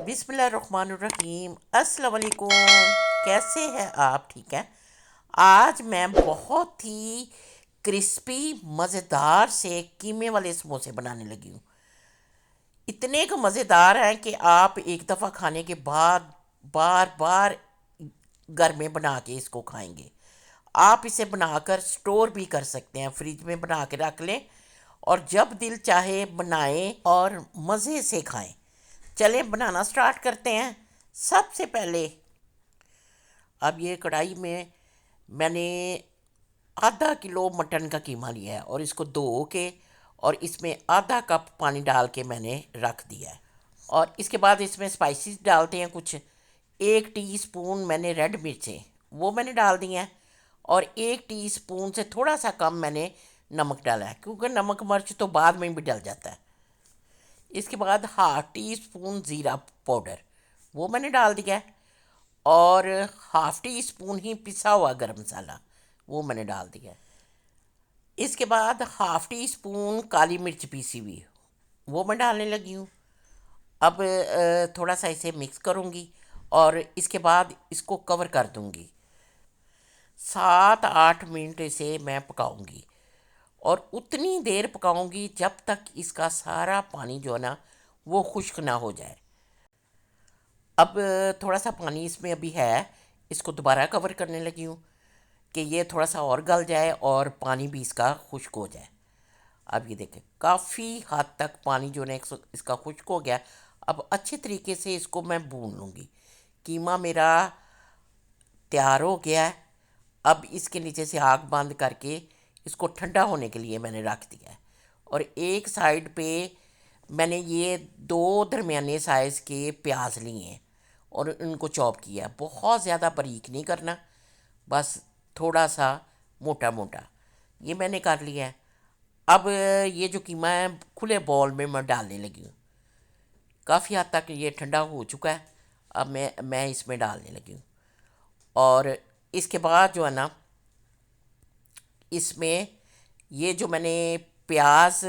बिस्मिल्लाहिर्रहमानिर्रहीम। अस्सलाम वालेकुम। कैसे हैं आप? ठीक है। आज मैं बहुत ही क्रिस्पी मज़ेदार से कीमे वाले समोसे बनाने लगी हूँ। इतने को मज़ेदार हैं कि आप एक दफ़ा खाने के बाद बार बार घर में बना के इसको खाएंगे। आप इसे बनाकर स्टोर भी कर सकते हैं, फ्रिज में बना के रख लें और जब दिल चाहे बनाएं और मज़े से खाएं। चलें बनाना स्टार्ट करते हैं। सबसे पहले अब ये कढ़ाई में मैंने आधा किलो मटन का कीमा लिया है और इसको धो के और इसमें आधा कप पानी डाल के मैंने रख दिया है। और इसके बाद इसमें स्पाइसेस डालते हैं कुछ। 1 टीस्पून मैंने रेड मिर्चें वो मैंने डाल दी हैं और 1 टीस्पून से थोड़ा सा कम मैंने नमक डाला है, क्योंकि नमक मिर्च तो बाद में भी डल जाता है। इसके बाद 1/2 टीस्पून ज़ीरा पाउडर वो मैंने डाल दिया है और 1/2 टीस्पून ही पिसा हुआ गरम मसाला वो मैंने डाल दिया है। इसके बाद 1/2 टीस्पून काली मिर्च पीसी हुई वो मैं डालने लगी हूँ। अब थोड़ा सा इसे मिक्स करूँगी और इसके बाद इसको कवर कर दूँगी। 7-8 मिनट इसे मैं पकाऊँगी और उतनी देर पकाऊँगी जब तक इसका सारा पानी जो है ना वो खुश्क ना हो जाए। अब थोड़ा सा पानी इसमें अभी है, इसको दोबारा कवर करने लगी हूँ कि ये थोड़ा सा और गल जाए और पानी भी इसका खुश्क हो जाए। अब ये देखें काफ़ी हद तक पानी जो है इसका खुश्क हो गया। अब अच्छे तरीके से इसको मैं भून लूँगी। कीमा मेरा तैयार हो गया है। अब इसके नीचे से आग बंद करके इसको ठंडा होने के लिए मैंने रख दिया है और एक साइड पे मैंने ये 2 दरमियाने साइज़ के प्याज लिए हैं और इनको चॉप किया है। बहुत ज़्यादा बारीक नहीं करना, बस थोड़ा सा मोटा मोटा ये मैंने कर लिया है। अब ये जो कीमा है खुले बॉल में मैं डालने लगी हूँ। काफ़ी हद तक ये ठंडा हो चुका है। अब मैं इसमें डालने लगी हूँ और इसके बाद जो है ना इसमें ये जो मैंने प्याज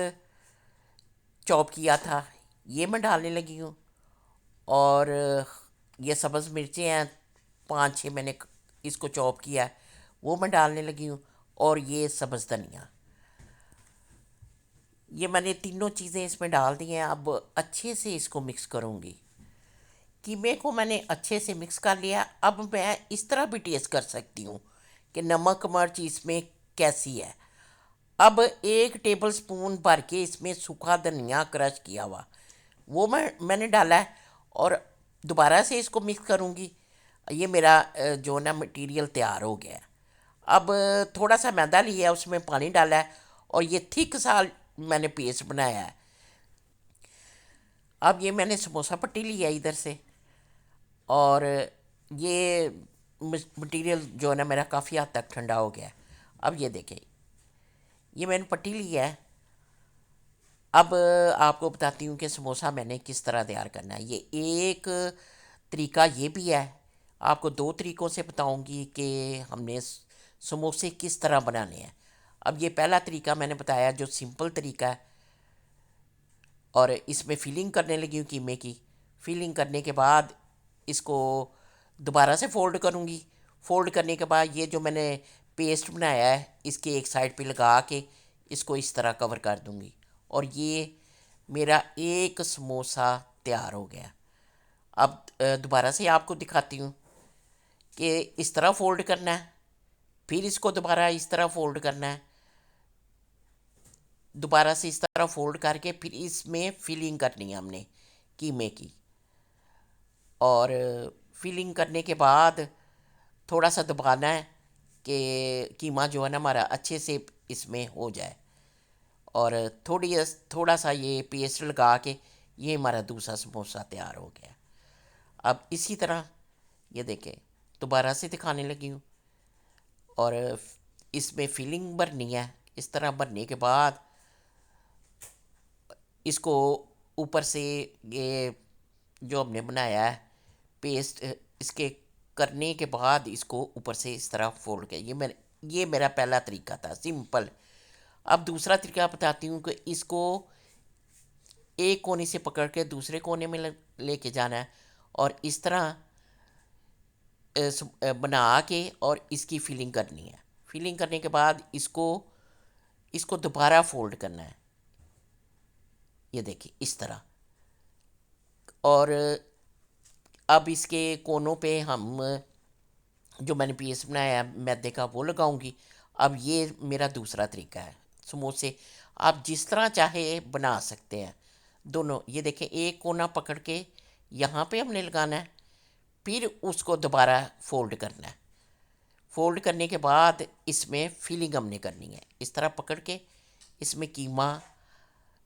चॉप किया था ये मैं डालने लगी हूँ और ये सब्ज़ मिर्चें हैं 5-6 मैंने इसको चॉप किया है वो मैं डालने लगी हूँ और ये सब्ज़ धनिया ये मैंने तीनों चीज़ें इसमें डाल दी हैं। अब अच्छे से इसको मिक्स करूँगी। कीमे को मैंने अच्छे से मिक्स कर लिया। अब मैं इस तरह भी टेस्ट कर सकती हूँ कि नमक मिर्च इसमें कैसी है। अब 1 टेबल स्पून भर के इसमें सूखा धनिया क्रश किया हुआ वो मैंने डाला है और दोबारा से इसको मिक्स करूँगी। ये मेरा जो ना मटेरियल तैयार हो गया है। अब थोड़ा सा मैदा लिया है उसमें पानी डाला है और ये थिक सा मैंने पेस्ट बनाया है। अब ये मैंने समोसा पट्टी लिया है इधर से और ये मटेरियल जो है ना मेरा काफ़ी हद तक ठंडा हो गया है। अब ये देखें ये मैंने पट्टी लिया है। अब आपको बताती हूँ कि समोसा मैंने किस तरह तैयार करना है। ये एक तरीका ये भी है। आपको 2 तरीक़ों से बताऊँगी कि हमने समोसे किस तरह बनाने हैं। अब ये पहला तरीका मैंने बताया जो सिंपल तरीका है और इसमें फिलिंग करने लगी हूँ कीमे की। फिलिंग करने के बाद इसको दोबारा से फ़ोल्ड करूँगी। फ़ोल्ड करने के बाद ये जो मैंने पेस्ट बनाया है इसके एक साइड पे लगा के इसको इस तरह कवर कर दूँगी और ये मेरा एक समोसा तैयार हो गया। अब दोबारा से आपको दिखाती हूँ कि इस तरह फ़ोल्ड करना है, फिर इसको दोबारा इस तरह फ़ोल्ड करना है, दोबारा से इस तरह फ़ोल्ड करके फिर इसमें फिलिंग करनी है हमने कीमे की। और फिलिंग करने के बाद थोड़ा सा दबाना है कि कीमा जो है ना हमारा अच्छे से इसमें हो जाए और थोड़ा सा ये पेस्ट लगा के ये हमारा दूसरा समोसा तैयार हो गया। अब इसी तरह ये देखें दोबारा से दिखाने लगी हूँ और इसमें फिलिंग भरनी है। इस तरह भरने के बाद इसको ऊपर से ये जो हमने बनाया है पेस्ट इसके करने के बाद इसको ऊपर से इस तरह फोल्ड किया। ये मेरा पहला तरीका था सिंपल। अब दूसरा तरीका बताती हूँ कि इसको एक कोने से पकड़ के दूसरे कोने में लेके जाना है और इस तरह बना के और इसकी फिलिंग करनी है। फिलिंग करने के बाद इसको इसको दोबारा फोल्ड करना है, ये देखिए इस तरह। और अब इसके कोनों पे हम जो मैंने पीस बनाया है मैदे का वो लगाऊंगी। अब ये मेरा दूसरा तरीका है। समोसे आप जिस तरह चाहे बना सकते हैं। दोनों ये देखें, एक कोना पकड़ के यहाँ पे हमने लगाना है, फिर उसको दोबारा फोल्ड करना है। फोल्ड करने के बाद इसमें फिलिंग हमने करनी है। इस तरह पकड़ के इसमें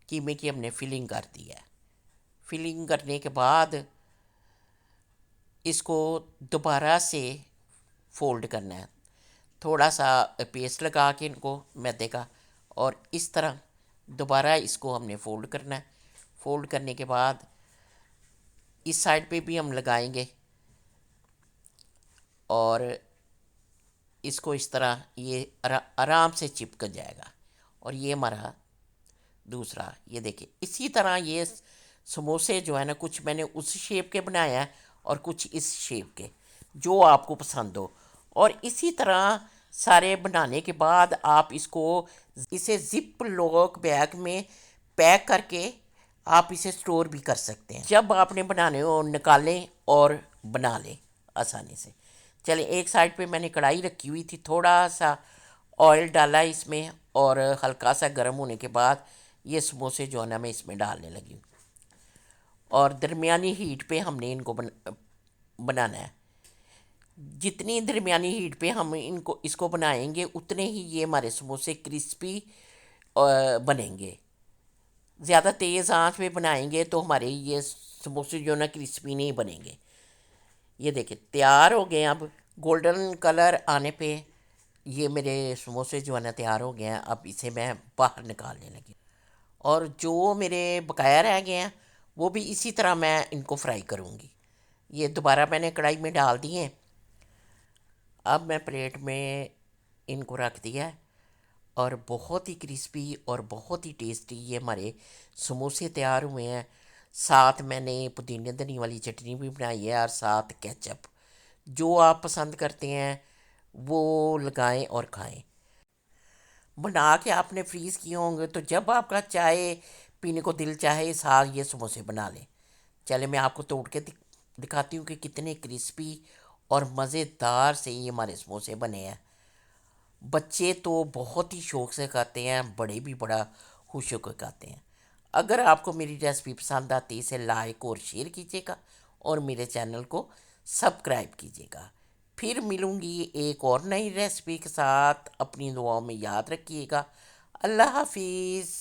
कीमे की हमने फिलिंग कर दी है। फिलिंग करने के बाद इसको दोबारा से फोल्ड करना है, थोड़ा सा पेस्ट लगा के इनको मैदे का, और इस तरह दोबारा इसको हमने फोल्ड करना है। फोल्ड करने के बाद इस साइड पे भी हम लगाएंगे और इसको इस तरह ये आराम से चिपक जाएगा। और ये हमारा दूसरा, ये देखिए इसी तरह ये समोसे जो है ना, कुछ मैंने उस शेप के बनाया है और कुछ इस शेप के, जो आपको पसंद हो। और इसी तरह सारे बनाने के बाद आप इसे जिप लॉक बैग में पैक करके आप इसे स्टोर भी कर सकते हैं। जब आपने बनाने हो निकालें और बना लें आसानी से। चलिए, एक साइड पे मैंने कढ़ाई रखी हुई थी, थोड़ा सा ऑयल डाला इसमें और हल्का सा गर्म होने के बाद ये समोसे जो है ना मैं इसमें डालने लगी हूँ। और दरमियानी हीट पे हमने इनको बनाना है। जितनी दरमियानी हीट पे हम इसको बनाएंगे उतने ही ये हमारे समोसे क्रिस्पी बनेंगे। ज़्यादा तेज़ आंच पे बनाएंगे तो हमारे ये समोसे जो ना क्रिस्पी नहीं बनेंगे। ये देखिए तैयार हो गए। अब गोल्डन कलर आने पे ये मेरे समोसे जो है ना तैयार हो गए हैं। अब इसे मैं बाहर निकालने लगी और जो मेरे बकाया रह गए हैं वो भी इसी तरह मैं इनको फ्राई करूँगी। ये दोबारा मैंने कढ़ाई में डाल दिए। अब मैं प्लेट में इनको रख दिया है और बहुत ही क्रिस्पी और बहुत ही टेस्टी ये हमारे समोसे तैयार हुए हैं। साथ मैंने पुदीने धनी वाली चटनी भी बनाई है और साथ केचप। जो आप पसंद करते हैं वो लगाएं और खाएं। बना के आपने फ्रीज़ किए होंगे तो जब आपका चाय पीने को दिल चाहे साथ ये समोसे बना लें। चले मैं आपको तोड़ के दिखाती हूँ कि कितने क्रिस्पी और मज़ेदार से ये हमारे समोसे बने हैं। बच्चे तो बहुत ही शौक़ से खाते हैं, बड़े भी बड़ा खुश होकर खाते हैं। अगर आपको मेरी रेसिपी पसंद आती है इसे लाइक और शेयर कीजिएगा और मेरे चैनल को सब्सक्राइब कीजिएगा। फिर मिलूँगी एक और नई रेसिपी के साथ। अपनी दुआओं में याद रखिएगा। अल्लाह हाफिज़।